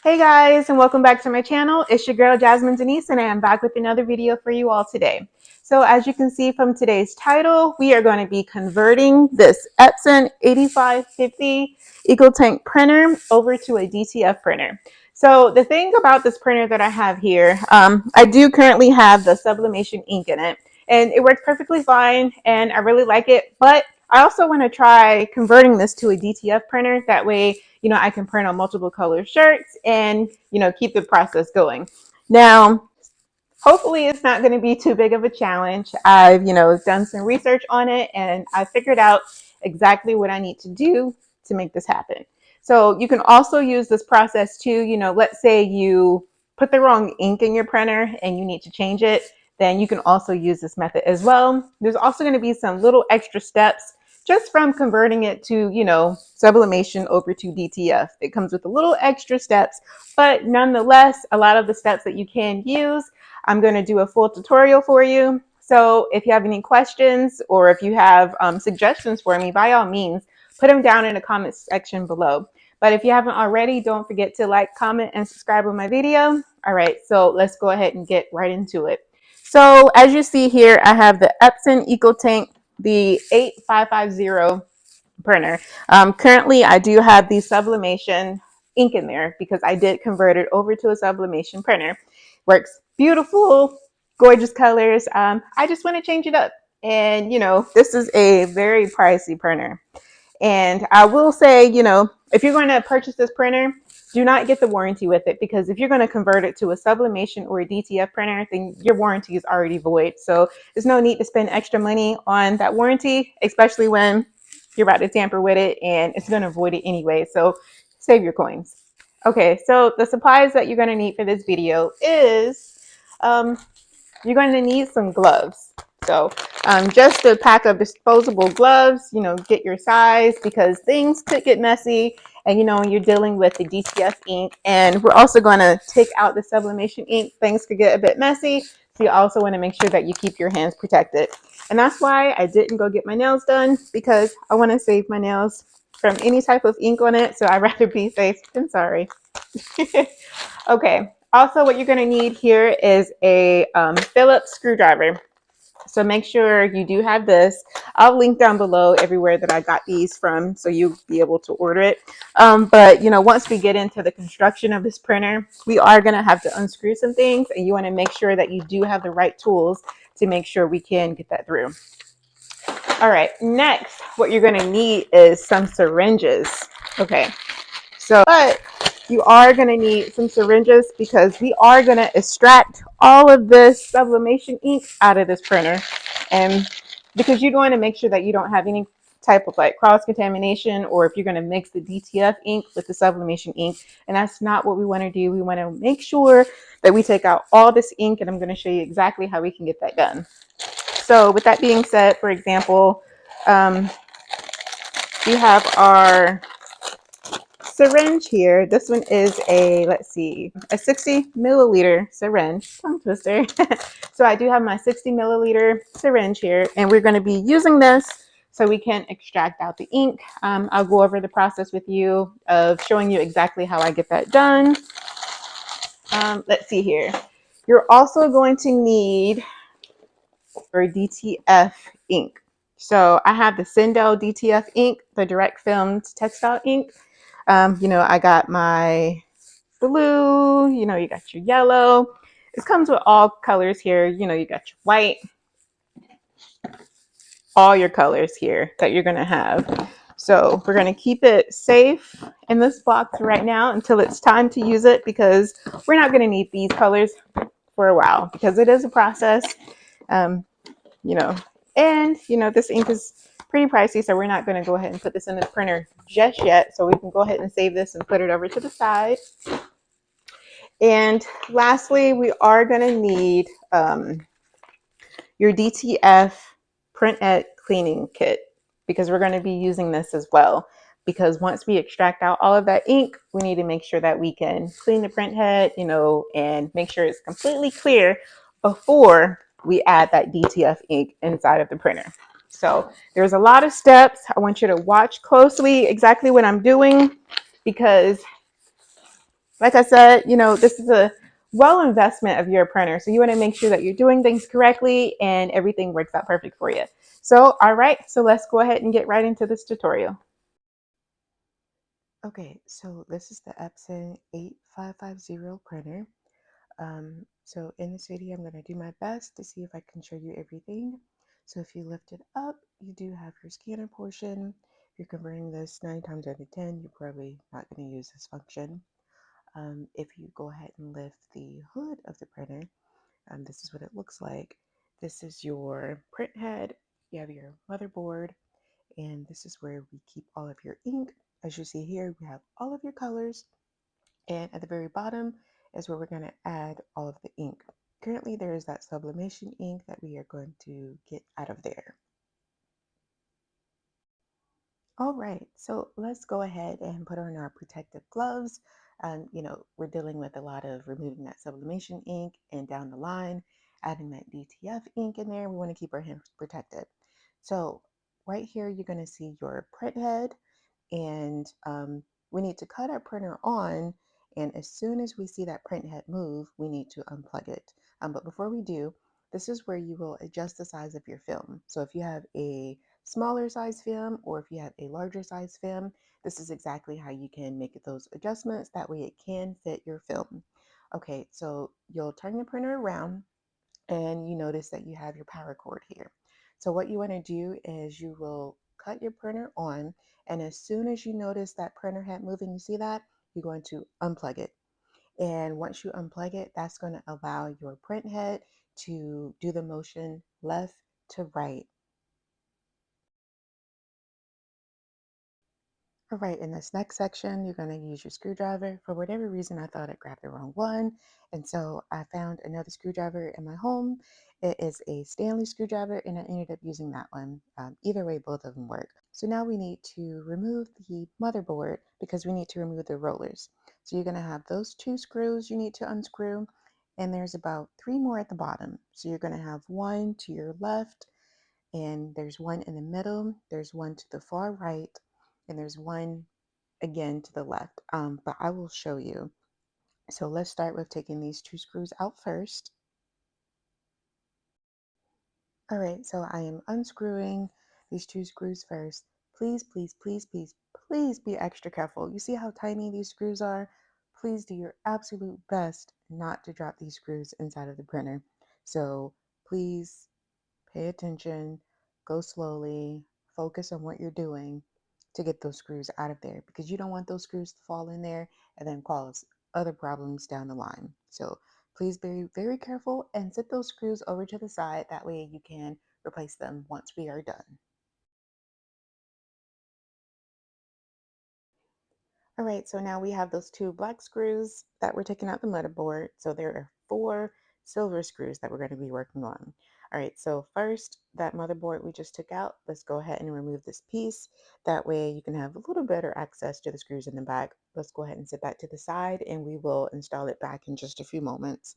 Hey guys, and welcome back to my channel. It's your girl Jasmine Denise, and I am back with another video for you all today. So as you can see from today's title, we are going to be converting this Epson 8550 EcoTank printer over to a DTF printer. So the thing about this printer that I have here, I do currently have the Sublimation ink in it, and it works perfectly fine, and I really like it, but I also want to try converting this to a DTF printer. That way, I can print on multiple color shirts and, keep the process going. Now, hopefully it's not going to be too big of a challenge. I've, done some research on it and I figured out exactly what I need to do to make this happen. So you can also use this process too. Let's say you put the wrong ink in your printer and you need to change it, then you can also use this method as well. There's also going to be some little extra steps just from converting it to, sublimation over to DTF. It comes with a little extra steps, but nonetheless, a lot of the steps that you can use, I'm going to do a full tutorial for you. So if you have any questions or if you have suggestions for me, by all means, put them down in the comment section below. But if you haven't already, don't forget to like, comment, and subscribe on my video. All right, so let's go ahead and get right into it. So as you see here, I have the Epson EcoTank, the 8550 printer. Currently, I do have the Sublimation ink in there because I did convert it over to a Sublimation printer. Works beautiful, gorgeous colors. I just want to change it up. And, this is a very pricey printer. And I will say, if you're going to purchase this printer, do not get the warranty with it, because if you're going to convert it to a Sublimation or a DTF printer, then your warranty is already void. So there's no need to spend extra money on that warranty, especially when you're about to tamper with it and it's going to void it anyway. So save your coins. Okay, so the supplies that you're going to need for this video is you're going to need some gloves. So just a pack of disposable gloves, get your size, because things could get messy and, you're dealing with the DTF ink. And we're also going to take out the Sublimation ink. Things could get a bit messy. So you also want to make sure that you keep your hands protected. And that's why I didn't go get my nails done, because I want to save my nails from any type of ink on it. So I'd rather be safe than sorry. Okay. Also, what you're going to need here is a Phillips screwdriver. So make sure you do have this. I'll link down below everywhere that I got these from, so you'll be able to order it. But, once we get into the construction of this printer, we are going to have to unscrew some things, and you want to make sure that you do have the right tools to make sure we can get that through. All right, next, what you're going to need is some syringes. Okay, but you are going to need some syringes because we are going to extract all of this Sublimation ink out of this printer. And because you want to make sure that you don't have any type of cross-contamination, or if you're going to mix the DTF ink with the Sublimation ink. And that's not what we want to do. We want to make sure that we take out all this ink, and I'm going to show you exactly how we can get that done. So with that being said, for example, we have our syringe here. This one is a 60 milliliter syringe. Tongue twister. So I do have my 60 milliliter syringe here, and we're going to be using this so we can extract out the ink. I'll go over the process with you of showing you exactly how I get that done. Let's see here. You're also going to need your DTF ink. So I have the Sindel DTF ink, the direct filmed textile ink. I got my blue, you got your yellow. It comes with all colors here. You got your white, all your colors here that you're going to have. So we're going to keep it safe in this box right now until it's time to use it, because we're not going to need these colors for a while, because it is a process, and this ink is pretty pricey, so we're not going to go ahead and put this in the printer just yet. So we can go ahead and save this and put it over to the side. And lastly, we are going to need your DTF print head cleaning kit, because we're going to be using this as well. Because once we extract out all of that ink, we need to make sure that we can clean the print head, and make sure it's completely clear before we add that DTF ink inside of the printer. So there's a lot of steps. I want you to watch closely exactly what I'm doing, because Like I said, this is a well investment of your printer. So you want to make sure that you're doing things correctly and everything works out perfect for you. So, all right, so let's go ahead and get right into this tutorial. Okay, so this is the Epson 8550 printer. So in this video, I'm going to do my best to see if I can show you everything. So if you lift it up, you do have your scanner portion. If you're converting this 9 times out of 10, you're probably not going to use this function. If you go ahead and lift the hood of the printer, this is what it looks like. This is your print head. You have your motherboard, and this is where we keep all of your ink. As you see here, we have all of your colors, and at the very bottom is where we're going to add all of the ink. Currently, there is that sublimation ink that we are going to get out of there. All right, so let's go ahead and put on our protective gloves. We're dealing with a lot of removing that sublimation ink and down the line, adding that DTF ink in there. We want to keep our hands protected. So right here, you're going to see your print head, and we need to cut our printer on. And as soon as we see that print head move, we need to unplug it. But before we do, this is where you will adjust the size of your film. So if you have a smaller size film or if you have a larger size film, this is exactly how you can make those adjustments. That way it can fit your film. Okay, so you'll turn the printer around and you notice that you have your power cord here. So what you want to do is you will cut your printer on, and as soon as you notice that printer head moving, you see that, you're going to unplug it. And once you unplug it, that's going to allow your print head to do the motion left to right. All right, in this next section, you're going to use your screwdriver. For whatever reason, I thought I grabbed the wrong one. And so I found another screwdriver in my home. It is a Stanley screwdriver, and I ended up using that one. Either way, both of them work. So now we need to remove the motherboard because we need to remove the rollers. So you're going to have those 2 screws you need to unscrew, and there's about 3 more at the bottom. So you're going to have one to your left, and there's one in the middle, there's one to the far right, and there's one again to the left. But I will show you. So let's start with taking these 2 screws out first. All right, so I am unscrewing these 2 screws first. Please, please, please, please, please be extra careful. You see how tiny these screws are? Please do your absolute best not to drop these screws inside of the printer. So please pay attention, go slowly, focus on what you're doing to get those screws out of there because you don't want those screws to fall in there and then cause other problems down the line. So please be very careful and set those screws over to the side. That way you can replace them once we are done. All right, so now we have those 2 black screws that we're taking out the motherboard. So there are 4 silver screws that we're going to be working on. All right, so first, that motherboard we just took out, let's go ahead and remove this piece. That way you can have a little better access to the screws in the back. Let's go ahead and set that to the side and we will install it back in just a few moments.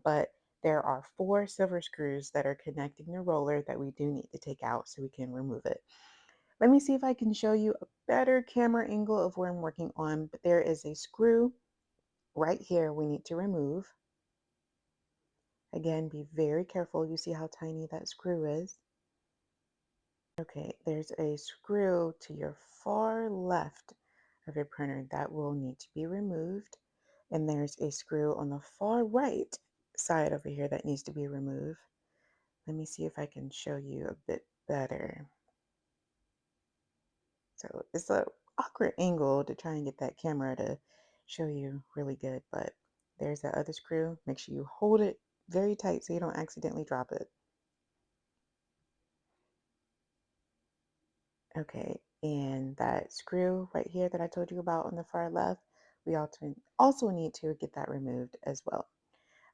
But there are 4 silver screws that are connecting the roller that we do need to take out so we can remove it. Let me see if I can show you a better camera angle of where I'm working on, but there is a screw right here we need to remove. Again, be very careful. You see how tiny that screw is. Okay, there's a screw to your far left of your printer that will need to be removed. And there's a screw on the far right side over here that needs to be removed. Let me see if I can show you a bit better. So it's a awkward angle to try and get that camera to show you really good, but there's that other screw. Make sure you hold it very tight so you don't accidentally drop it. Okay, and that screw right here that I told you about on the far left, we also need to get that removed as well.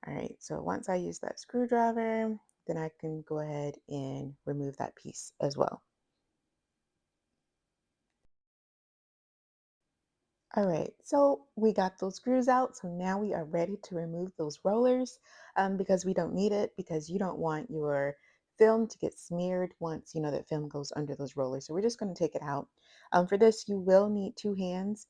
All right, so once I use that screwdriver, then I can go ahead and remove that piece as well. All right, so we got those screws out. So now we are ready to remove those rollers because we don't need it because you don't want your film to get smeared once that film goes under those rollers. So we're just going to take it out. For this, you will need two hands.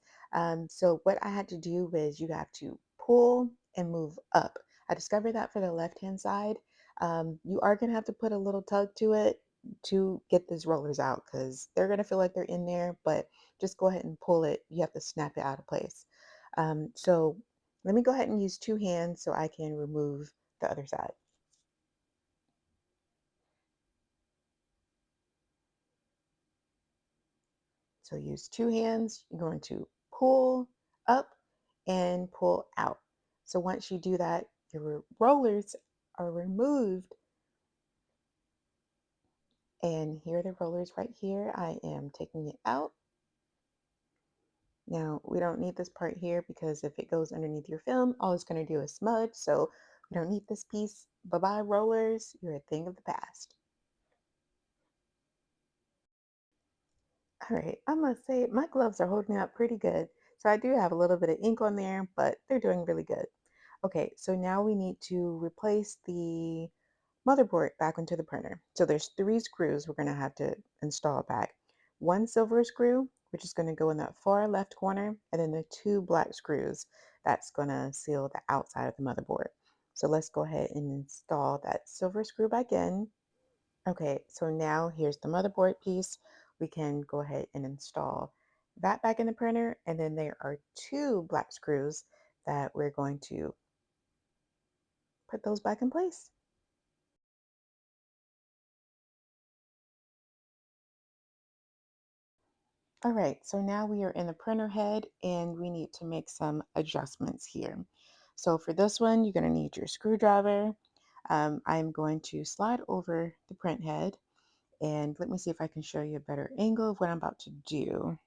So what I had to do was you have to pull and move up. I discovered that for the left hand side. You are going to have to put a little tug to it to get these rollers out because they're going to feel like they're in there, but just go ahead and pull it. You have to snap it out of place. So let me go ahead and use two hands so I can remove the other side. So use two hands. You're going to pull up and pull out. So once you do that, your rollers are removed. And here are the rollers right here. I am taking it out. Now, we don't need this part here because if it goes underneath your film, all it's going to do is smudge. So we don't need this piece. Bye-bye, rollers. You're a thing of the past. All right, I must say my gloves are holding up pretty good. So I do have a little bit of ink on there, but they're doing really good. Okay, so now we need to replace the motherboard back into the printer. So there's three screws we're going to have to install back. One silver screw, which is going to go in that far left corner, and then the two black screws that's going to seal the outside of the motherboard. So let's go ahead and install that silver screw back in. Okay, so now here's the motherboard piece. We can go ahead and install that back in the printer, and then there are two black screws that we're going to put those back in place. All right, so now we are in the printer head and we need to make some adjustments here. So for this one, you're going to need your screwdriver. I'm going to slide over the print head and let me see if I can show you a better angle of what I'm about to do.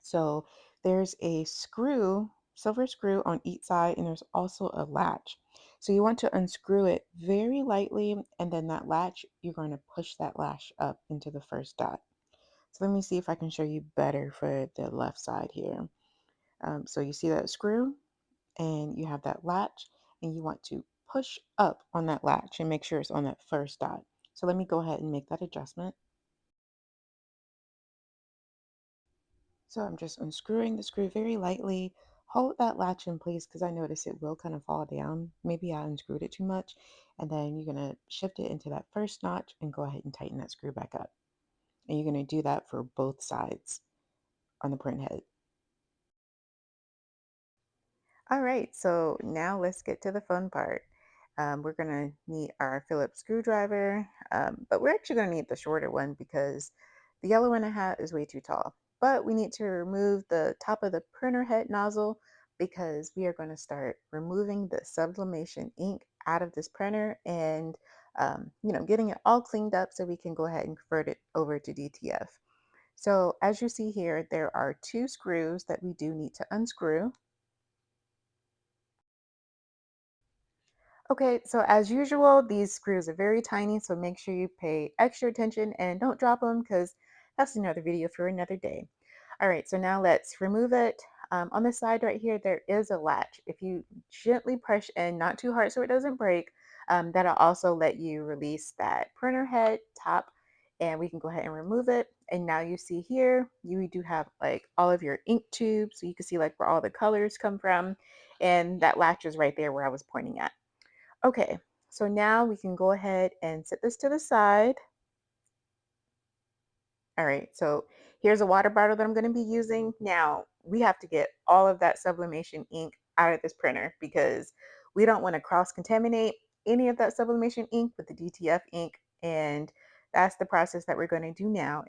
So there's a screw, silver screw on each side, and there's also a latch. So you want to unscrew it very lightly, and then that latch, you're going to push that latch up into the first dot. So let me see if I can show you better for the left side here. So you see that screw and you have that latch and you want to push up on that latch and make sure it's on that first dot. So let me go ahead and make that adjustment. So I'm just unscrewing the screw very lightly. Hold that latch in place because I notice it will kind of fall down. Maybe I unscrewed it too much. And then you're going to shift it into that first notch and go ahead and tighten that screw back up. And you're going to do that for both sides on the print head. All right, so now let's get to the fun part. We're gonna need our Phillips screwdriver, but we're actually gonna need the shorter one because the yellow one I have is way too tall. But we need to remove the top of the printer head nozzle because we are going to start removing the sublimation ink out of this printer and getting it all cleaned up so we can go ahead and convert it over to DTF. So as you see here, there are two screws that we do need to unscrew. Okay, so as usual, these screws are very tiny, so make sure you pay extra attention and don't drop them because that's another video for another day. All right, so now let's remove it. On the side right here, there is a latch. If you gently push in, not too hard so it doesn't break, that'll also let you release that printer head top and we can go ahead and remove it. And now you see here, you do have like all of your ink tubes, so you can see like where all the colors come from. And that latch is right there where I was pointing at. Okay, so now we can go ahead and set this to the side. All right, so here's a water bottle that I'm going to be using. Now, we have to get all of that sublimation ink out of this printer because we don't want to cross-contaminate any of that sublimation ink with the DTF ink, and that's the process that we're going to do now.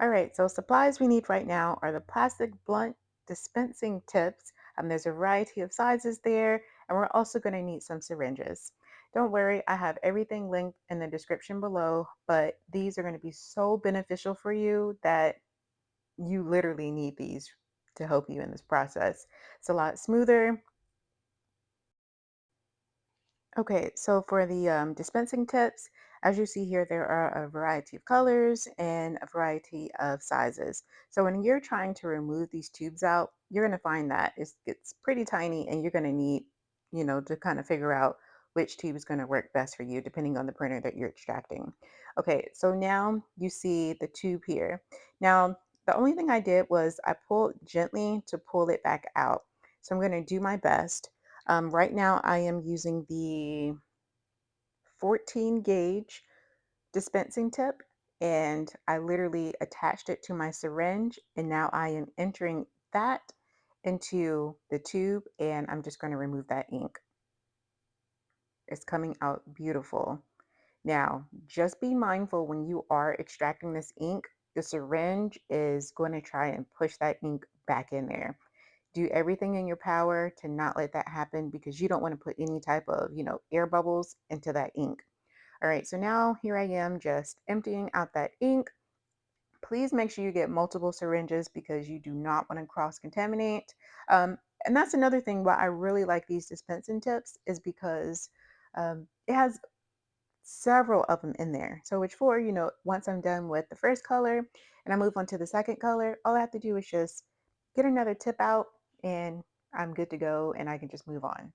All right, so supplies we need right now are the plastic blunt dispensing tips. There's a variety of sizes there, and we're also going to need some syringes. Don't worry, I have everything linked in the description below, but these are going to be so beneficial for you that you literally need these to help you in this process. It's a lot smoother. Okay, so for the dispensing tips, as you see here, there are a variety of colors and a variety of sizes. So when you're trying to remove these tubes out, you're going to find that it gets pretty tiny and you're going to need, to kind of figure out which tube is going to work best for you depending on the printer that you're extracting. Okay, so now you see the tube here. Now, the only thing I did was I pulled gently to pull it back out. So I'm going to do my best. Right now I am using the 14 gauge dispensing tip, and I literally attached it to my syringe, and now I am entering that into the tube, and I'm just going to remove that ink. It's coming out beautiful. Now, just be mindful when you are extracting this ink, the syringe is going to try and push that ink back in there. Do everything in your power to not let that happen, because you don't want to put any type of, air bubbles into that ink. All right, so now here I am just emptying out that ink. Please make sure you get multiple syringes because you do not want to cross-contaminate. And that's another thing why I really like these dispensing tips, is because it has several of them in there. So which for, once I'm done with the first color and I move on to the second color, all I have to do is just get another tip out and I'm good to go, and I can just move on.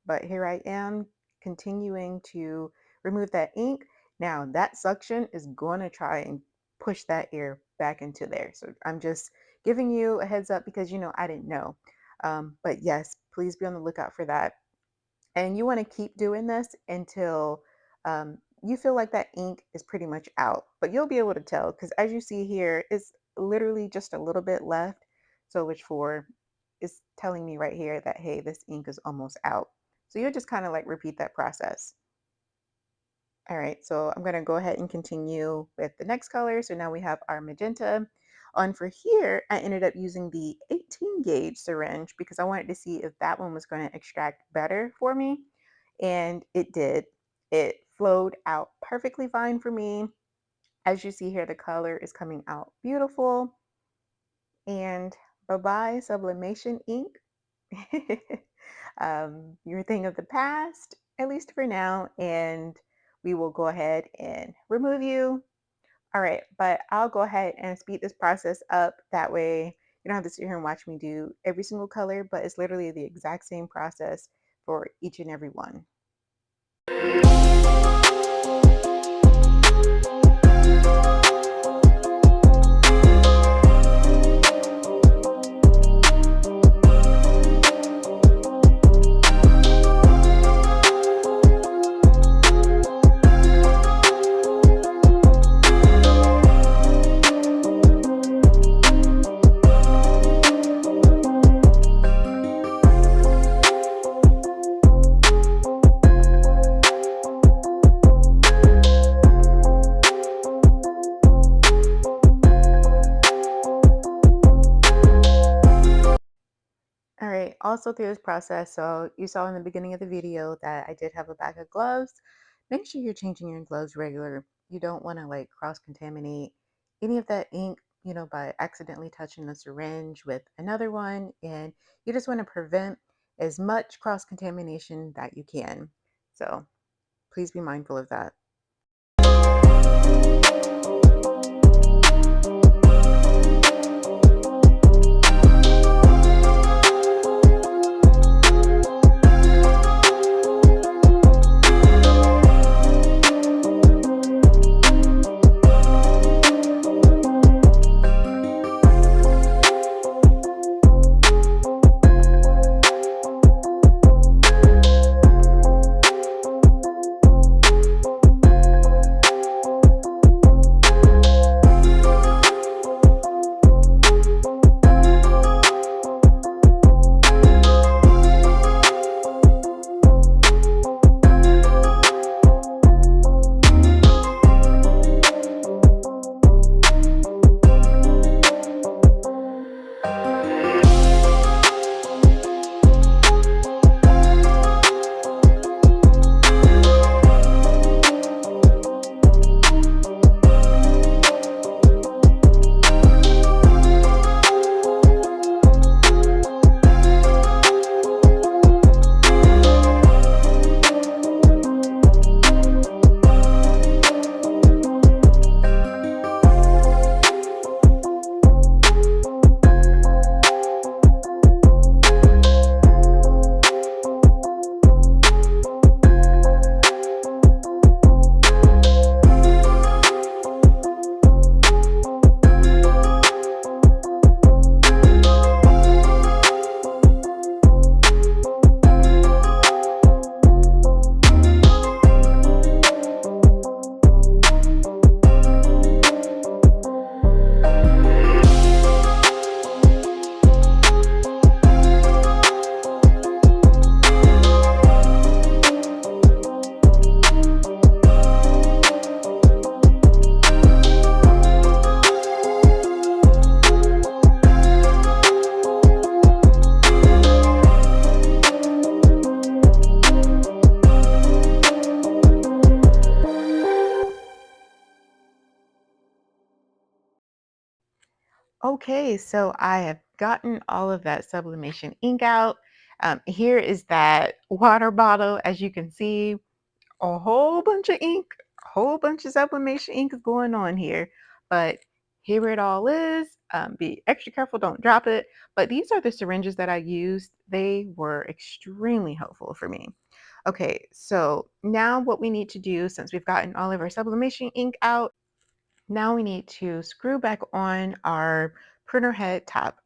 But here I am continuing to remove that ink. Now that suction is going to try and push that air back into there. So I'm just giving you a heads up because, I didn't know. But yes, please be on the lookout for that. And you want to keep doing this until you feel like that ink is pretty much out. But you'll be able to tell because as you see here, it's literally just a little bit left. So which for is telling me right here that, hey, this ink is almost out. So you'll just kind of like repeat that process. All right, so I'm going to go ahead and continue with the next color. So now we have our magenta. On for here, I ended up using the 18 gauge syringe because I wanted to see if that one was going to extract better for me. And it did. It flowed out perfectly fine for me. As you see here, the color is coming out beautiful. And bye-bye sublimation ink. Your thing of the past, at least for now, and we will go ahead and remove you. All right, but I'll go ahead and speed this process up. That way you don't have to sit here and watch me do every single color, but it's literally the exact same process for each and every one. All right, also through this process, so you saw in the beginning of the video that I did have a bag of gloves. Make sure you're changing your gloves regular. You don't want to like cross-contaminate any of that ink, by accidentally touching the syringe with another one. And you just want to prevent as much cross-contamination that you can. So please be mindful of that. Okay, so I have gotten all of that sublimation ink out. Here is that water bottle. As you can see, a whole bunch of ink, a whole bunch of sublimation ink is going on here. But here it all is. Be extra careful, don't drop it. But these are the syringes that I used. They were extremely helpful for me. Okay, so now what we need to do, since we've gotten all of our sublimation ink out, now we need to screw back on our printer head top.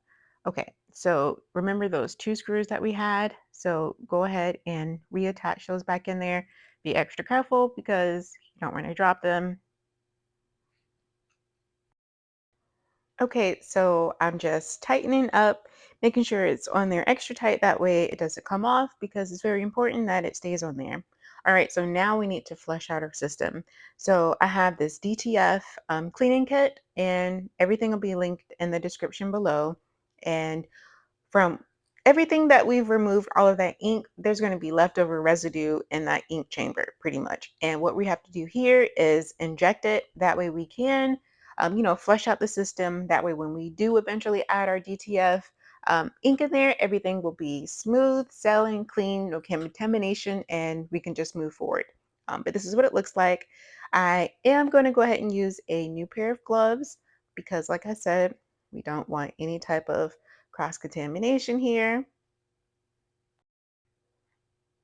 Okay, so remember those two screws that we had? So go ahead and reattach those back in there. Be extra careful because you don't want to drop them. Okay, so I'm just tightening up, making sure it's on there extra tight. That way it doesn't come off because it's very important that it stays on there. All right, so now we need to flush out our system. So I have this DTF cleaning kit, and everything will be linked in the description below. And from everything that we've removed, all of that ink, there's going to be leftover residue in that ink chamber pretty much. And what we have to do here is inject it. That way we can, flush out the system. That way when we do eventually add our DTF ink in there, everything will be smooth, sailing, clean, no contamination, and we can just move forward. But this is what it looks like. I am going to go ahead and use a new pair of gloves because, like I said, we don't want any type of cross-contamination here.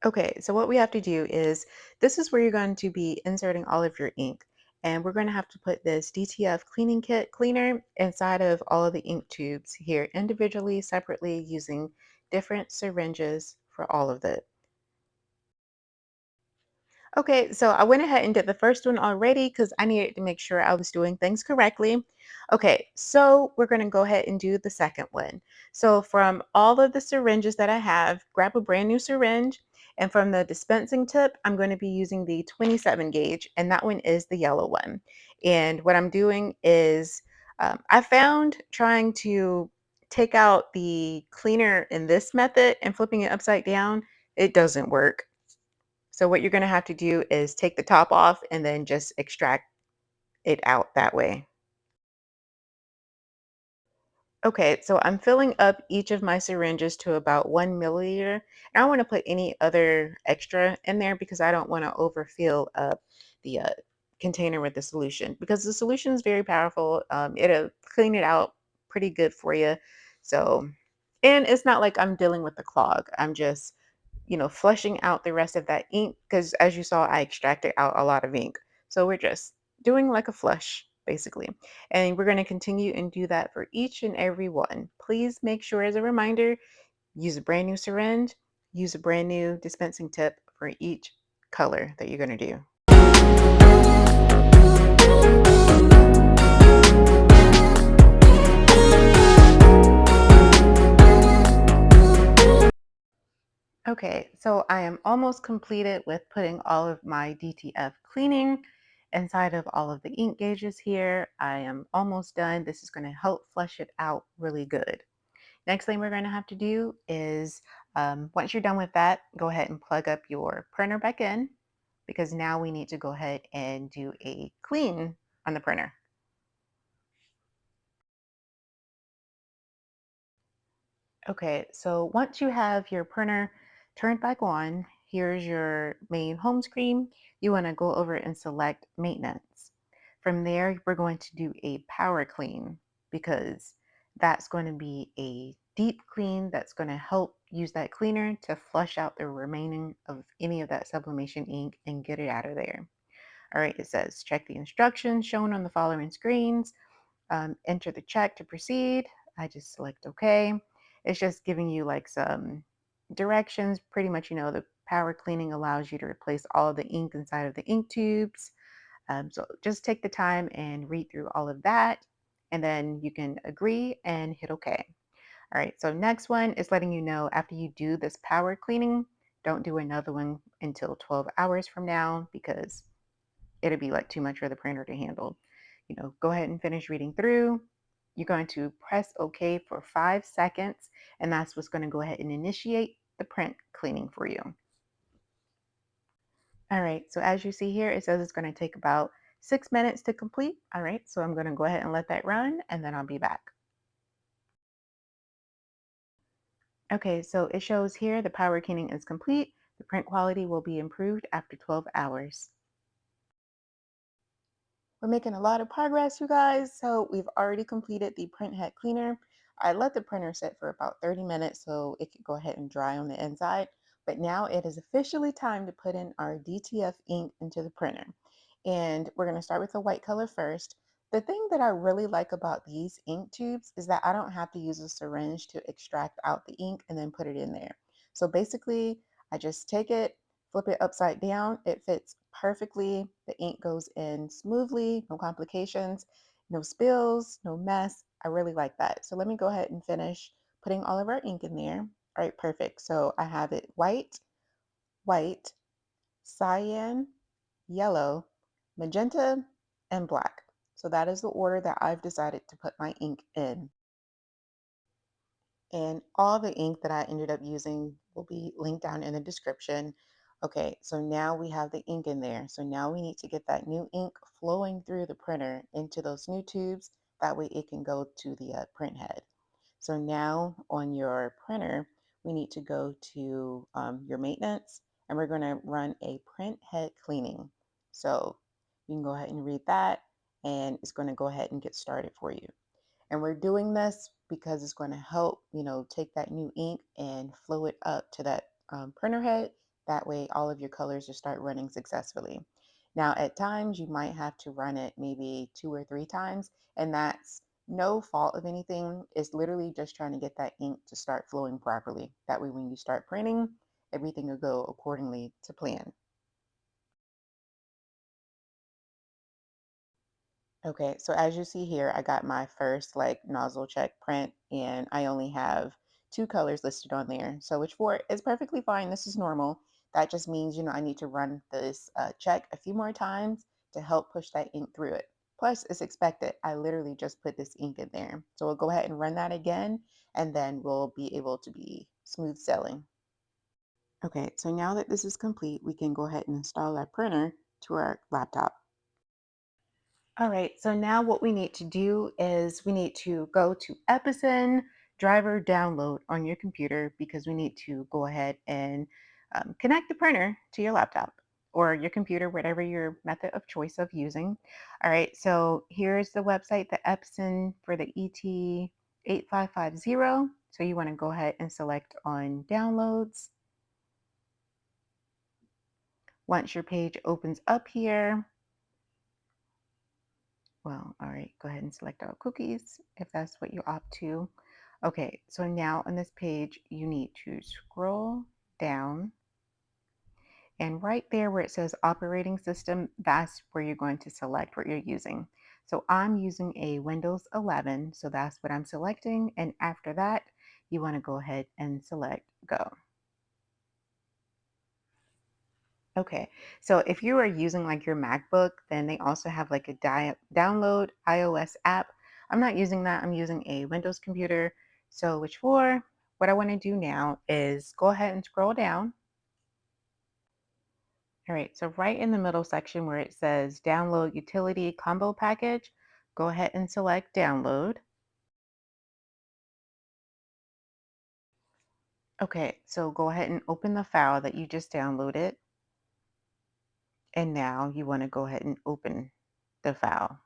Okay, so what we have to do is, this is where you're going to be inserting all of your ink. And we're going to have to put this DTF cleaning kit cleaner inside of all of the ink tubes here individually, separately, using different syringes for all of it. Okay, so I went ahead and did the first one already because I needed to make sure I was doing things correctly. Okay, so we're going to go ahead and do the second one. So from all of the syringes that I have, grab a brand new syringe. And from the dispensing tip, I'm going to be using the 27 gauge, and that one is the yellow one. And what I'm doing is, I found trying to take out the cleaner in this method and flipping it upside down, it doesn't work. So what you're going to have to do is take the top off and then just extract it out that way. Okay, so I'm filling up each of my syringes to about 1 milliliter. And I don't want to put any other extra in there because I don't want to overfill up the container with the solution, because the solution is very powerful. It'll clean it out pretty good for you. So, and it's not like I'm dealing with the clog. I'm just flushing out the rest of that ink because, as you saw, I extracted out a lot of ink. So we're just doing like a flush basically. And we're going to continue and do that for each and every one. Please make sure, as a reminder, use a brand new syringe, use a brand new dispensing tip for each color that you're going to do. Okay, so I am almost completed with putting all of my DTF cleaning inside of all of the ink gauges here. I am almost done. This is going to help flush it out really good. Next thing we're going to have to do is, once you're done with that, go ahead and plug up your printer back in, because now we need to go ahead and do a clean on the printer. Okay, so once you have your printer turned back on, here's your main home screen. You want to go over and select maintenance. From there, we're going to do a power clean, because that's going to be a deep clean that's going to help use that cleaner to flush out the remaining of any of that sublimation ink and get it out of there. All right, it says check the instructions shown on the following screens. Enter the check to proceed. I just select OK. It's just giving you like some directions. Pretty much, the power cleaning allows you to replace all of the ink inside of the ink tubes. So just take the time and read through all of that, and then you can agree and hit OK. All right, so next one is letting you know, after you do this power cleaning, don't do another one until 12 hours from now, because it'll be like too much for the printer to handle. Go ahead and finish reading through. You're going to press OK for 5 seconds, and that's what's going to go ahead and initiate the print cleaning for you. All right, so as you see here, it says it's going to take about 6 minutes to complete. All right, so I'm going to go ahead and let that run, and then I'll be back. Okay, so it shows here the power keying is complete. The print quality will be improved after 12 hours. We're making a lot of progress, you guys. So we've already completed the print head cleaner. I let the printer sit for about 30 minutes so it could go ahead and dry on the inside. But now it is officially time to put in our DTF ink into the printer. And we're going to start with the white color first. The thing that I really like about these ink tubes is that I don't have to use a syringe to extract out the ink and then put it in there. So basically, I just take it, flip it upside down, it fits perfectly. The ink goes in smoothly, no complications, no spills, no mess. I really like that. So let me go ahead and finish putting all of our ink in there. All right, perfect. So I have it white, white, cyan, yellow, magenta, and black. So that is the order that I've decided to put my ink in. And all the ink that I ended up using will be linked down in the description. Okay, so now we have the ink in there. So now we need to get that new ink flowing through the printer into those new tubes. That way it can go to the print head. So now on your printer, we need to go to your maintenance and we're going to run a print head cleaning. So you can go ahead and read that and it's going to go ahead and get started for you. And we're doing this because it's going to help, take that new ink and flow it up to that printer head. That way, all of your colors will start running successfully. Now, at times, you might have to run it maybe 2 or 3 times, and that's no fault of anything. It's literally just trying to get that ink to start flowing properly. That way, when you start printing, everything will go accordingly to plan. Okay, so as you see here, I got my first like nozzle check print and I only have 2 colors listed on there. So which for is perfectly fine. This is normal. That just means, I need to run this check a few more times to help push that ink through it. Plus, it's expected. I literally just put this ink in there. So we'll go ahead and run that again, and then we'll be able to be smooth sailing. Okay, so now that this is complete, we can go ahead and install our printer to our laptop. All right, so now what we need to do is we need to go to Epson driver download on your computer because we need to go ahead and connect the printer to your laptop or your computer, whatever your method of choice of using. All right, so here's the website, the Epson for the ET8550. So you want to go ahead and select on downloads. Once your page opens up here, well, all right, go ahead and select all cookies if that's what you opt to. Okay, so now on this page, you need to scroll down and right there where it says operating system, that's where you're going to select what you're using. So I'm using a Windows 11, so that's what I'm selecting. And after that, you want to go ahead and select go. Okay, so if you are using like your MacBook, then they also have like a download iOS app. I'm not using that. I'm using a Windows computer. So which for what I want to do now is go ahead and scroll down. All right, so right in the middle section where it says download utility combo package, go ahead and select download. Okay, so go ahead and open the file that you just downloaded. And now you want to go ahead and open the file.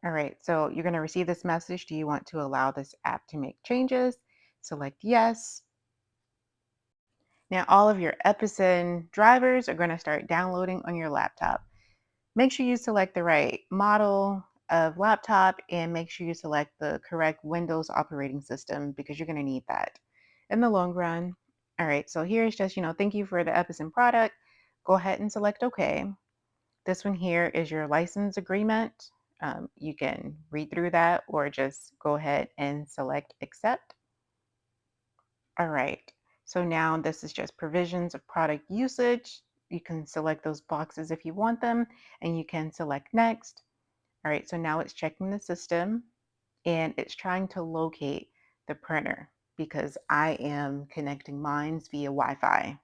All right, so you're going to receive this message. Do you want to allow this app to make changes? Select yes. Now all of your Epson drivers are going to start downloading on your laptop. Make sure you select the right model of laptop and make sure you select the correct Windows operating system because you're going to need that in the long run. All right, so here's just, thank you for the Epson product. Go ahead and select OK. This one here is your license agreement. You can read through that or just go ahead and select accept. All right, so now this is just provisions of product usage. You can select those boxes if you want them and you can select next. All right, so now it's checking the system and it's trying to locate the printer because I am connecting mine via Wi-Fi.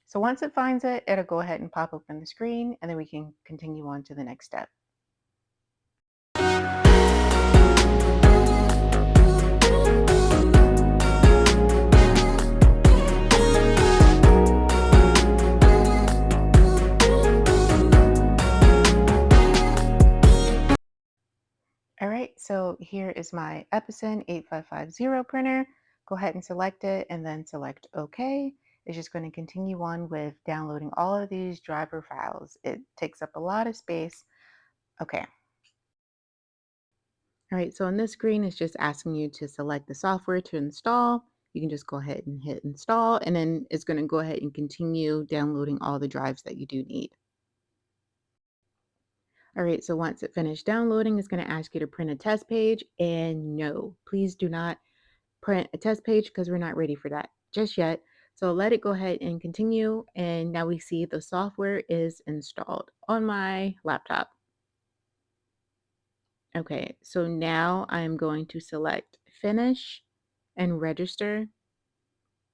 So once it finds it, it'll go ahead and pop open the screen and then we can continue on to the next step. All right, so here is my Epson 8550 printer. Go ahead and select it and then select OK. It's just going to continue on with downloading all of these driver files. It takes up a lot of space. Okay. All right, so on this screen, it's just asking you to select the software to install. You can just go ahead and hit install, and then it's going to go ahead and continue downloading all the drives that you do need. All right, so once it finished downloading, it's going to ask you to print a test page. And no, please do not print a test page because we're not ready for that just yet. So let it go ahead and continue. And now we see the software is installed on my laptop. Okay, so now I'm going to select finish and register.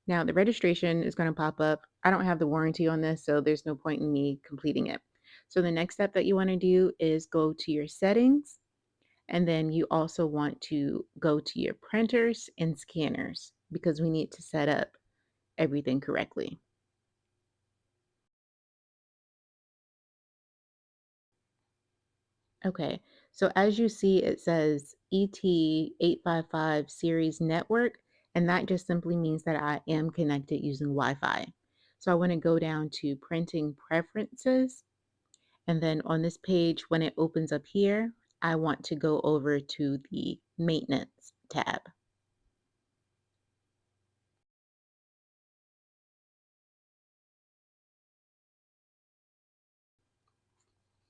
Now the registration is going to pop up. I don't have the warranty on this, so there's no point in me completing it. So the next step that you want to do is go to your settings, and then you also want to go to your printers and scanners because we need to set up everything correctly. Okay, so as you see, it says ET855 series network, and that just simply means that I am connected using Wi-Fi. So I want to go down to printing preferences, and then on this page, when it opens up here, I want to go over to the maintenance tab.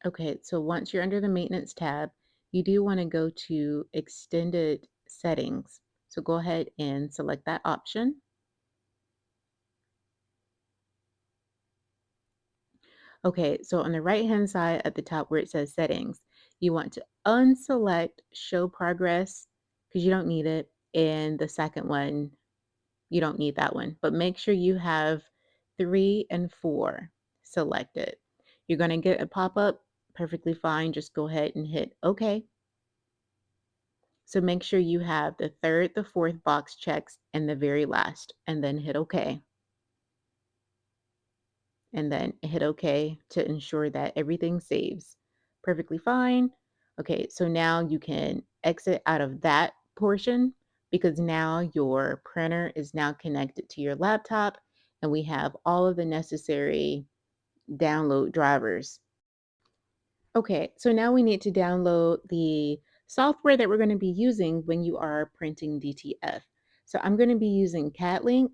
Okay, so once you're under the maintenance tab, you do want to go to extended settings. So go ahead and select that option. Okay, so on the right-hand side at the top where it says settings, you want to unselect show progress because you don't need it. And the second one, you don't need that one. But make sure you have 3 and 4 selected. You're going to get a pop-up, perfectly fine. Just go ahead and hit OK. So make sure you have the third, the fourth box checks, and the very last, and then hit OK. And then hit OK to ensure that everything saves. Perfectly fine. Okay, so now you can exit out of that portion because now your printer is now connected to your laptop and we have all of the necessary download drivers. Okay, so now we need to download the software that we're going to be using when you are printing DTF. So I'm going to be using CadLink,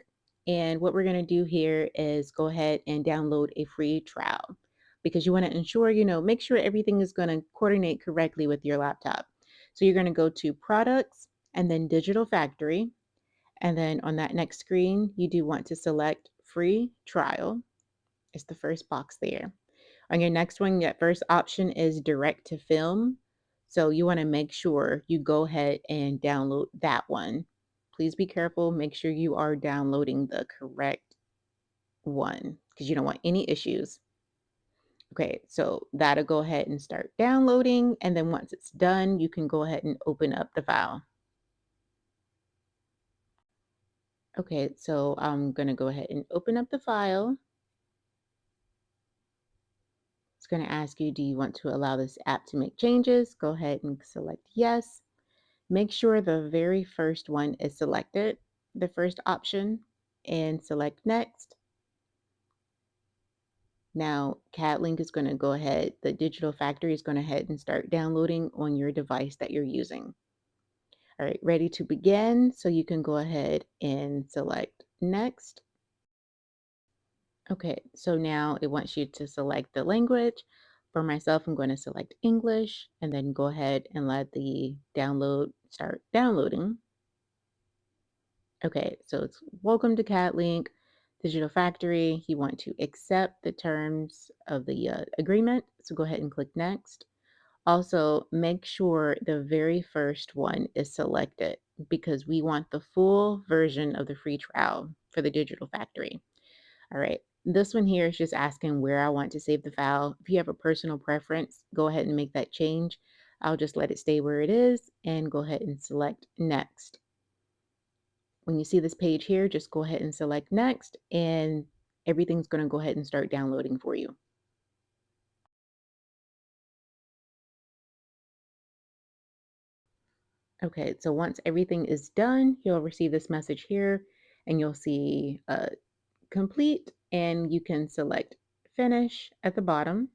and what we're going to do here is go ahead and download a free trial because you want to ensure, make sure everything is going to coordinate correctly with your laptop. So you're going to go to Products and then Digital Factory, and then on that next screen, you do want to select Free Trial. It's the first box there. On your next one, that first option is direct to film. So you want to make sure you go ahead and download that one. Please be careful. Make sure you are downloading the correct one because you don't want any issues. Okay, so that'll go ahead and start downloading. And then once it's done, you can go ahead and open up the file. Okay, so I'm going to go ahead and open up the file. It's going to ask you, do you want to allow this app to make changes? Go ahead and select yes. Make sure the very first one is selected, the first option, and select next. Now, Catlink is going to go ahead, the digital factory is going to head and start downloading on your device that you're using. All right, ready to begin. So you can go ahead and select next. Okay, so now it wants you to select the language. For myself, I'm going to select English and then go ahead and let the download start downloading. Okay, so it's welcome to CadLink Digital Factory. You want to accept the terms of the agreement. So go ahead and click next. Also, make sure the very first one is selected because we want the full version of the free trial for the Digital Factory. All right, this one here is just asking where I want to save the file. If you have a personal preference, go ahead and make that change. I'll just let it stay where it is and go ahead and select next. When you see this page here, just go ahead and select next and everything's going to go ahead and start downloading for you. Okay, so once everything is done, you'll receive this message here and you'll see complete, and you can select finish at the bottom.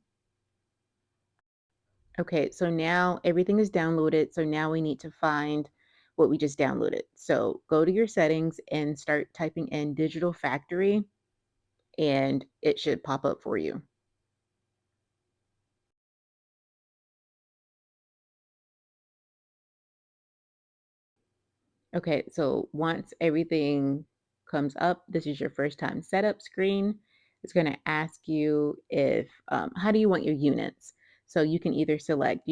Okay, so now everything is downloaded. So now we need to find what we just downloaded. So go to your settings and start typing in Digital Factory, and it should pop up for you. Okay, so once everything comes up, this is your first time setup screen. It's going to ask you if, how do you want your units? So you can either select,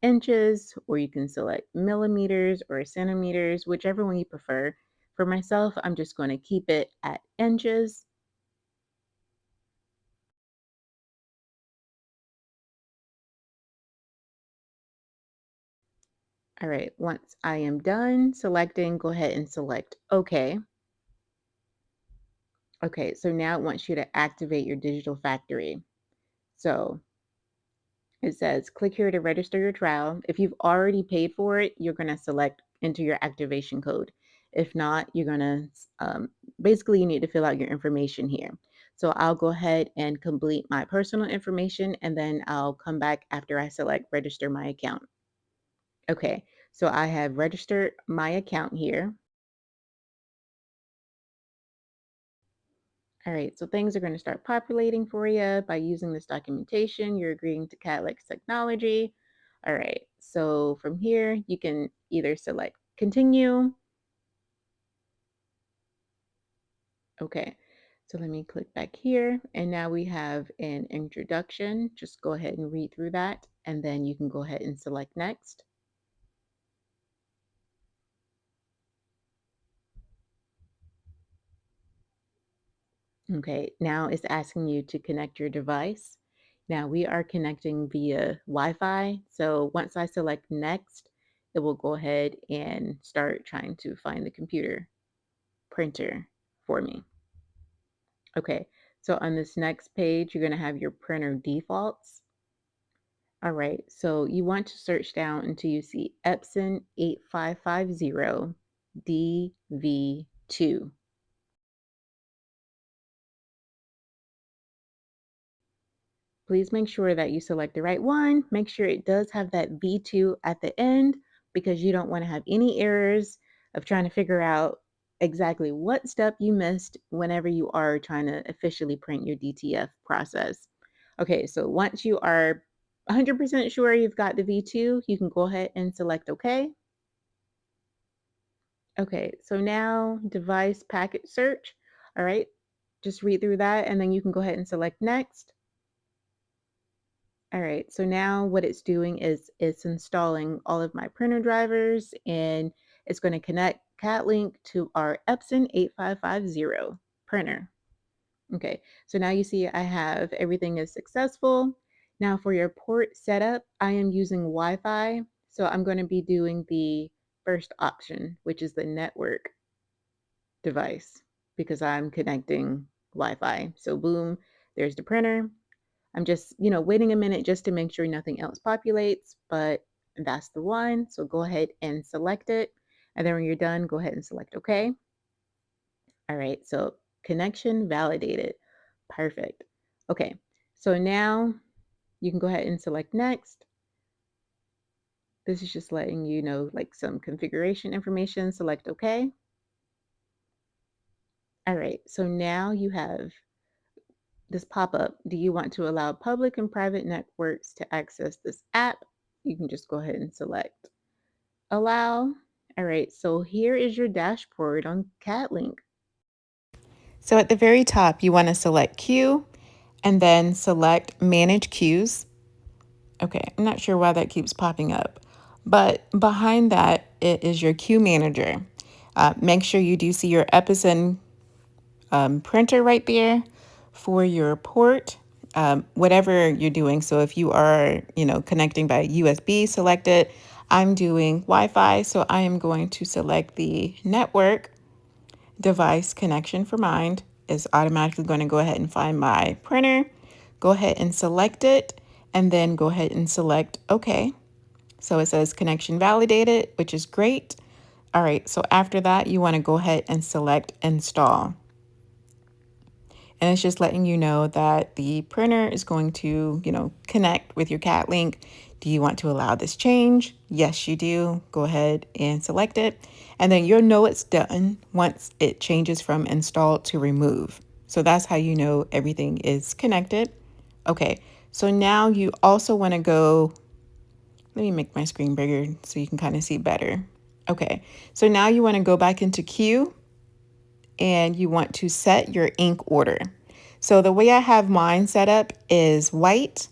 inches, or you can select millimeters or centimeters, whichever one you prefer. For myself, I'm just going to keep it at inches. All right, once I am done selecting, go ahead and select OK. Okay, so now it wants you to activate your digital factory. So it says, click here to register your trial. If you've already paid for it, you're going to select enter your activation code. If not, you're going to basically you need to fill out your information here. So I'll go ahead and complete my personal information, and then I'll come back after I select register my account. Okay, so I have registered my account here. All right, so things are going to start populating for you by using this documentation. You're agreeing to Catlink's technology. All right, so from here, you can either select continue. Okay, so let me click back here. And now we have an introduction. Just go ahead and read through that. And then you can go ahead and select next. Okay, now it's asking you to connect your device. Now we are connecting via Wi-Fi. So once I select next, it will go ahead and start trying to find the computer printer for me. Okay, so on this next page, you're going to have your printer defaults. All right, so you want to search down until you see Epson 8550 DV2. Please make sure that you select the right one. Make sure it does have that V2 at the end, because you don't want to have any errors of trying to figure out exactly what step you missed whenever you are trying to officially print your DTF process. Okay, so once you are 100% sure you've got the V2, you can go ahead and select OK. Okay, so now device packet search. All right, just read through that and then you can go ahead and select next. All right, so now what it's doing is it's installing all of my printer drivers, and it's going to connect CadLink to our Epson 8550 printer. Okay, so now you see I have everything is successful. Now for your port setup, I am using Wi-Fi. So I'm going to be doing the first option, which is the network device, because I'm connecting Wi-Fi. So boom, there's the printer. I'm just, waiting a minute just to make sure nothing else populates, but that's the one. So go ahead and select it. And then when you're done, go ahead and select OK. All right, so connection validated. Perfect. Okay, so now you can go ahead and select next. This is just letting you know like some configuration information. Select OK. All right, so now you have this pop-up. Do you want to allow public and private networks to access this app? You can just go ahead and select allow. All right, so here is your dashboard on Catlink. So at the very top, you want to select queue and then select manage queues. Okay, I'm not sure why that keeps popping up, but behind that, it is your queue manager. Make sure you do see your Epson printer right there for your port, whatever you're doing. So if you are, connecting by USB, select it. I'm doing Wi-Fi, so I am going to select the network device connection for mine. Is automatically going to go ahead and find my printer. Go ahead and select it, and then go ahead and select OK. So it says connection validated, which is great. All right, so after that, you want to go ahead and select install. And it's just letting you know that the printer is going to, connect with your Catlink. Do you want to allow this change? Yes, you do. Go ahead and select it. And then you'll know it's done once it changes from install to remove. So that's how you know everything is connected. Okay, so now you also want to go, let me make my screen bigger so you can kind of see better. Okay, so now you want to go back into Q and you want to set your ink order. So the way I have mine set up is white,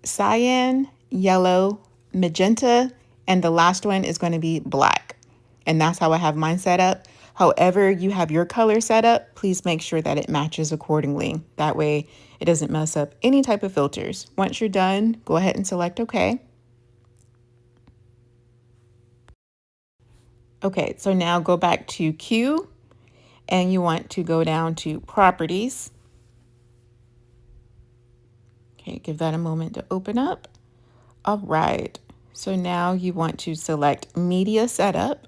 cyan, yellow, magenta, and the last one is going to be black. And that's how I have mine set up. However you have your color set up, please make sure that it matches accordingly. That way it doesn't mess up any type of filters. Once you're done, go ahead and select OK. Okay, so now go back to Q and you want to go down to properties. Okay, give that a moment to open up. All right, so now you want to select media setup.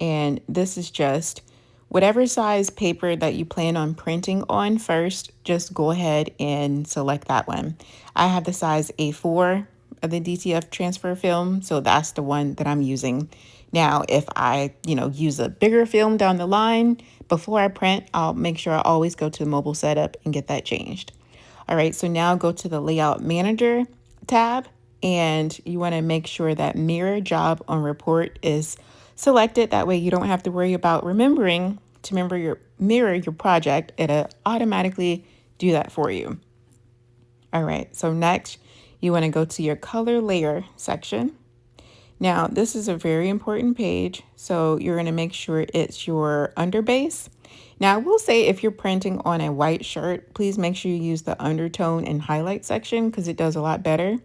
And this is just whatever size paper that you plan on printing on first, just go ahead and select that one. I have the size A4 of the DTF transfer film, so that's the one that I'm using. Now, if I, use a bigger film down the line, before I print, I'll make sure I always go to the mobile setup and get that changed. All right, so now go to the Layout Manager tab, and you want to make sure that Mirror Job on Report is selected. That way you don't have to worry about remembering to mirror your project. It'll automatically do that for you. All right, so next you want to go to your color layer section. Now, this is a very important page, so you're going to make sure it's your underbase. Now, I will say if you're printing on a white shirt, please make sure you use the undertone and highlight section because it does a lot better.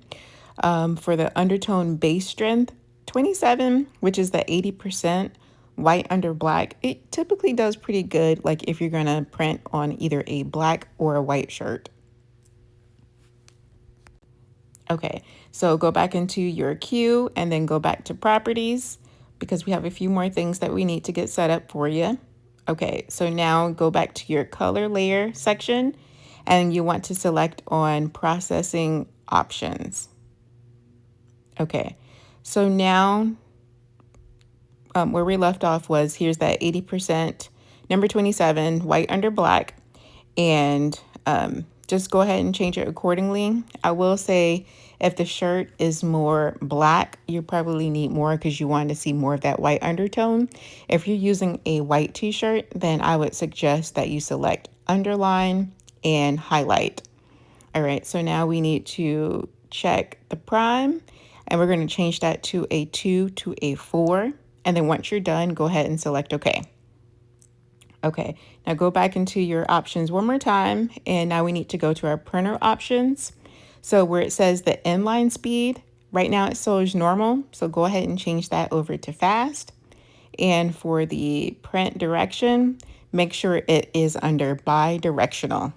For the undertone base strength, 27, which is the 80% white under black, it typically does pretty good, like if you're going to print on either a black or a white shirt. Okay, so go back into your queue and then go back to properties because we have a few more things that we need to get set up for you. Okay, so now go back to your color layer section and you want to select on processing options. Okay, so now where we left off was here's that 80%, number 27, white under black, and just go ahead and change it accordingly. I will say if the shirt is more black, you probably need more because you want to see more of that white undertone. If you're using a white t-shirt, then I would suggest that you select underline and highlight. All right, so now we need to check the prime and we're going to change that to a 2 to a 4. And then once you're done, go ahead and select OK. Okay, now go back into your options one more time. And now we need to go to our printer options. So where it says the inline speed, right now it shows normal. So go ahead and change that over to fast. And for the print direction, make sure it is under bi-directional.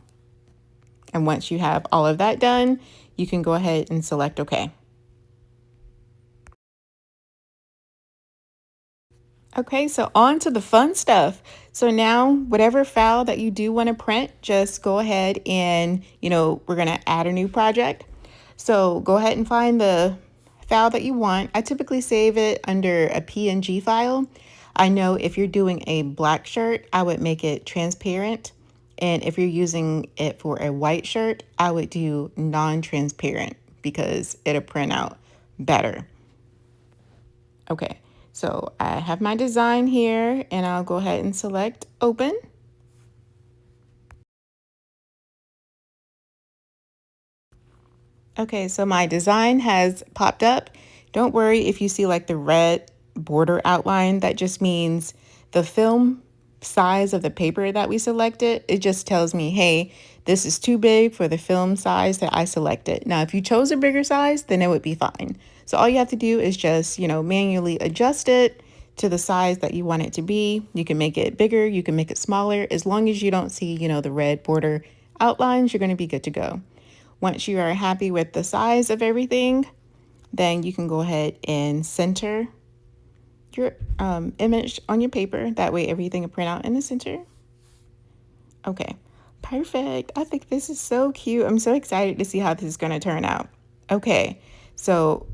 And once you have all of that done, you can go ahead and select OK. Okay, so on to the fun stuff. So now whatever file that you do want to print, just go ahead and, we're going to add a new project. So go ahead and find the file that you want. I typically save it under a PNG file. I know if you're doing a black shirt, I would make it transparent. And if you're using it for a white shirt, I would do non-transparent because it'll print out better. Okay, so I have my design here and I'll go ahead and select open. Okay, so my design has popped up. Don't worry if you see like the red border outline, that just means the film size of the paper that we selected. It just tells me, hey, this is too big for the film size that I selected. Now, if you chose a bigger size, then it would be fine. So all you have to do is just, manually adjust it to the size that you want it to be. You can make it bigger, you can make it smaller. As long as you don't see, the red border outlines, you're going to be good to go. Once you are happy with the size of everything, then you can go ahead and center your image on your paper. That way everything will print out in the center. Okay, perfect. I think this is so cute. I'm so excited to see how this is going to turn out. Okay, so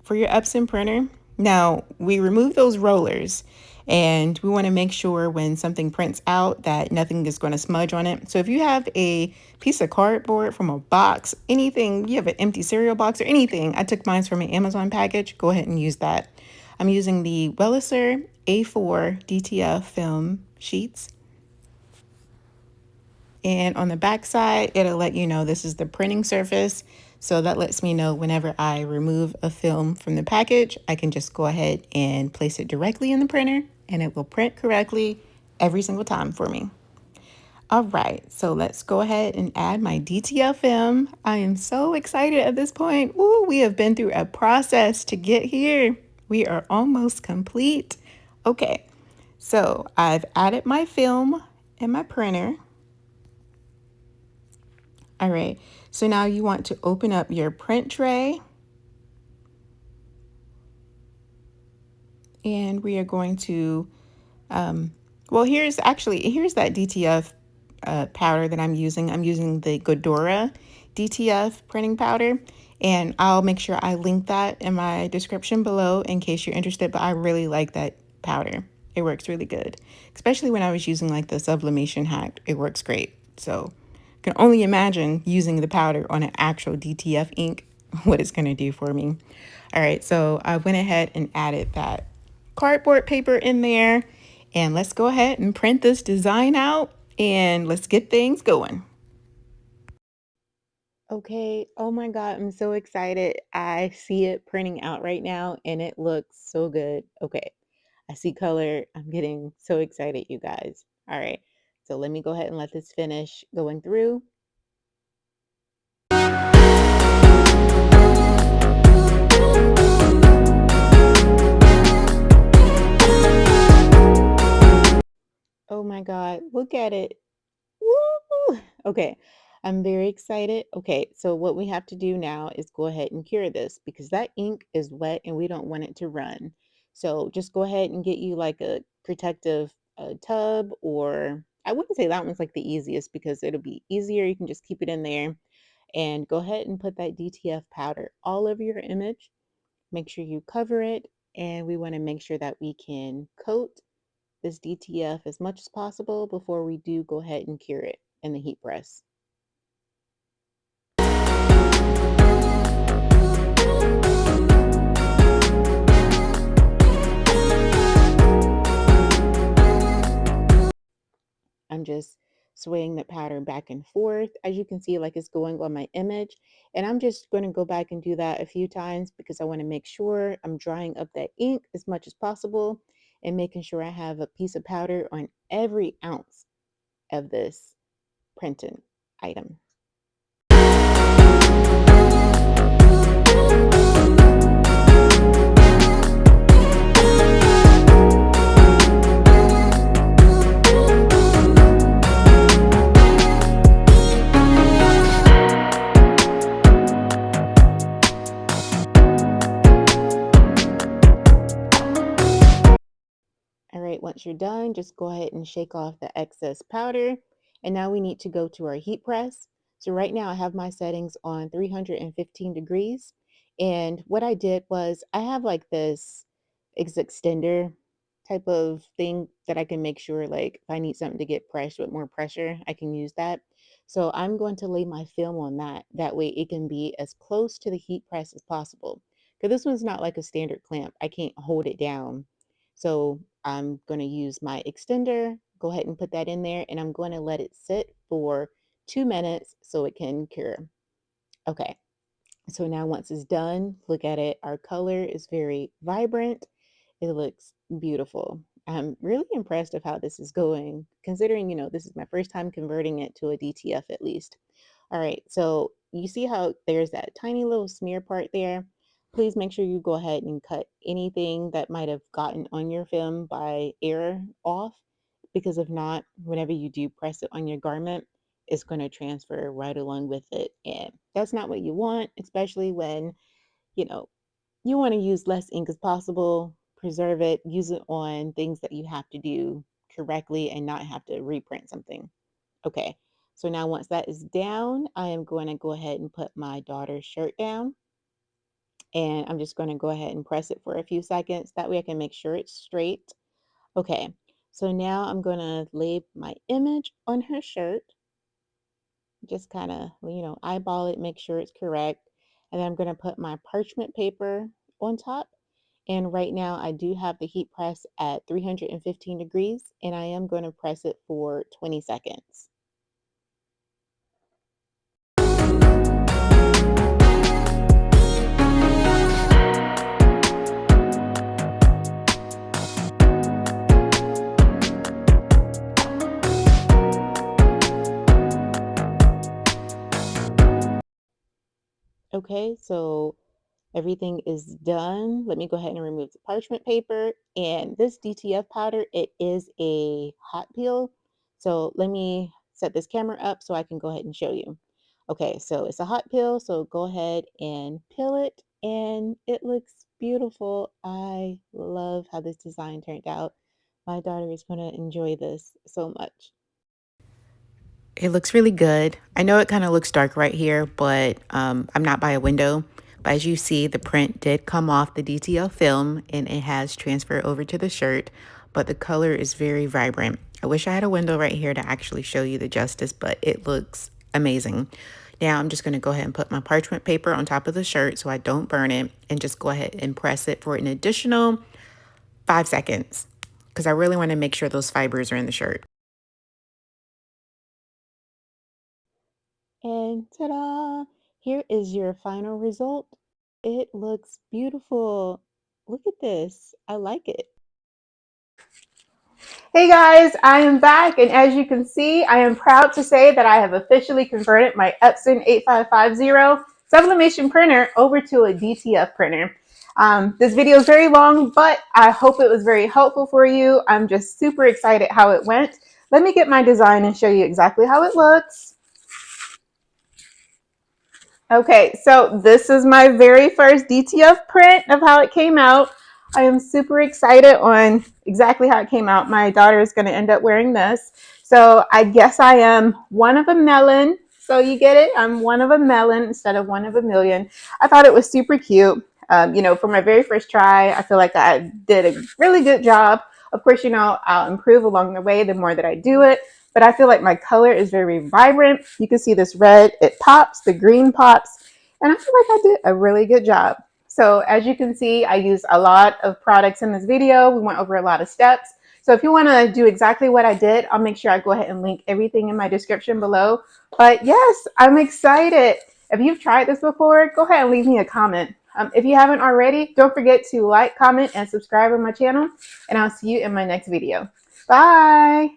for your Epson printer, now we remove those rollers and we want to make sure when something prints out that nothing is going to smudge on it. So if you have a piece of cardboard from a box, anything, you have an empty cereal box or anything, I took mine from an Amazon package, go ahead and use that. I'm using the Welliser A4 DTF film sheets. And on the back side, it'll let you know this is the printing surface. So that lets me know whenever I remove a film from the package, I can just go ahead and place it directly in the printer and it will print correctly every single time for me. All right, so let's go ahead and add my DTF film. I am so excited at this point. Ooh, we have been through a process to get here. We are almost complete. Okay, so I've added my film in my printer. All right, so now you want to open up your print tray. And we are going to, well, here's that DTF powder that I'm using. I'm using the Godora DTF printing powder. And I'll make sure I link that in my description below in case you're interested. But I really like that powder. It works really good. Especially when I was using like the sublimation hack. It works great. So can only imagine using the powder on an actual DTF ink, what it's going to do for me. All right, so I went ahead and added that cardboard paper in there, and let's go ahead and print this design out and let's get things going. Okay, oh my God, I'm so excited. I see it printing out right now and it looks so good. Okay, I see color. I'm getting so excited, you guys. All right, so let me go ahead and let this finish going through. Oh my God, look at it. Woo! Okay, I'm very excited. Okay, so what we have to do now is go ahead and cure this because that ink is wet and we don't want it to run. So just go ahead and get you like a protective tub, or I wouldn't say that one's like the easiest because it'll be easier. You can just keep it in there and go ahead and put that DTF powder all over your image. Make sure you cover it, and we want to make sure that we can coat this DTF as much as possible before we do go ahead and cure it in the heat press. I'm just swaying the powder back and forth. As you can see, like it's going on my image. And I'm just going to go back and do that a few times because I want to make sure I'm drying up that ink as much as possible and making sure I have a piece of powder on every ounce of this printing item. All right, once you're done, just go ahead and shake off the excess powder. And now we need to go to our heat press. So right now I have my settings on 315 degrees. And what I did was I have like this extender type of thing that I can make sure like if I need something to get pressed with more pressure, I can use that. So I'm going to lay my film on that. That way it can be as close to the heat press as possible. Because this one's not like a standard clamp. I can't hold it down. So I'm going to use my extender, go ahead and put that in there, and I'm going to let it sit for 2 minutes so it can cure. Okay, so now once it's done, look at it. Our color is very vibrant. It looks beautiful. I'm really impressed of how this is going, considering, this is my first time converting it to a DTF at least. All right, so you see how there's that tiny little smear part there? Please make sure you go ahead and cut anything that might have gotten on your film by error off, because if not, whenever you do press it on your garment, it's going to transfer right along with it. And that's not what you want, especially when, you know, you want to use less ink as possible, preserve it, use it on things that you have to do correctly and not have to reprint something. Okay, so now once that is down, I am going to go ahead and put my daughter's shirt down. And I'm just going to go ahead and press it for a few seconds. That way I can make sure it's straight. Okay, so now I'm going to lay my image on her shirt. Just kind of, eyeball it, make sure it's correct. And then I'm going to put my parchment paper on top. And right now I do have the heat press at 315 degrees, and I am going to press it for 20 seconds. Okay, so everything is done. Let me go ahead and remove the parchment paper. And this DTF powder, it is a hot peel. So let me set this camera up so I can go ahead and show you. Okay, so it's a hot peel. So go ahead and peel it. And it looks beautiful. I love how this design turned out. My daughter is going to enjoy this so much. It looks really good. I know it kind of looks dark right here, but I'm not by a window. But as you see, the print did come off the DTL film and it has transferred over to the shirt, but the color is very vibrant. I wish I had a window right here to actually show you the justice, but it looks amazing. Now I'm just going to go ahead and put my parchment paper on top of the shirt so I don't burn it, and just go ahead and press it for an additional 5 seconds because I really want to make sure those fibers are in the shirt. And ta-da! Here is your final result. It looks beautiful. Look at this. I like it. Hey guys, I am back, and as you can see, I am proud to say that I have officially converted my Epson 8550 sublimation printer over to a DTF printer. This video is very long, but I hope it was very helpful for you. I'm just super excited how it went. Let me get my design and show you exactly how it looks. Okay, so this is my very first DTF print of how it came out. I am super excited on exactly how it came out. My daughter is going to end up wearing this. So I guess I am one of a melon. So you get it? I'm one of a melon instead of one of a million. I thought it was super cute. For my very first try, I feel like I did a really good job. Of course, I'll improve along the way the more that I do it. But I feel like my color is very vibrant. You can see this red, it pops, the green pops, and I feel like I did a really good job. So as you can see, I used a lot of products in this video. We went over a lot of steps. So if you want to do exactly what I did, I'll make sure I go ahead and link everything in my description below. But yes, I'm excited. If you've tried this before, go ahead and leave me a comment. If you haven't already, don't forget to like, comment, and subscribe on my channel, and I'll see you in my next video. Bye.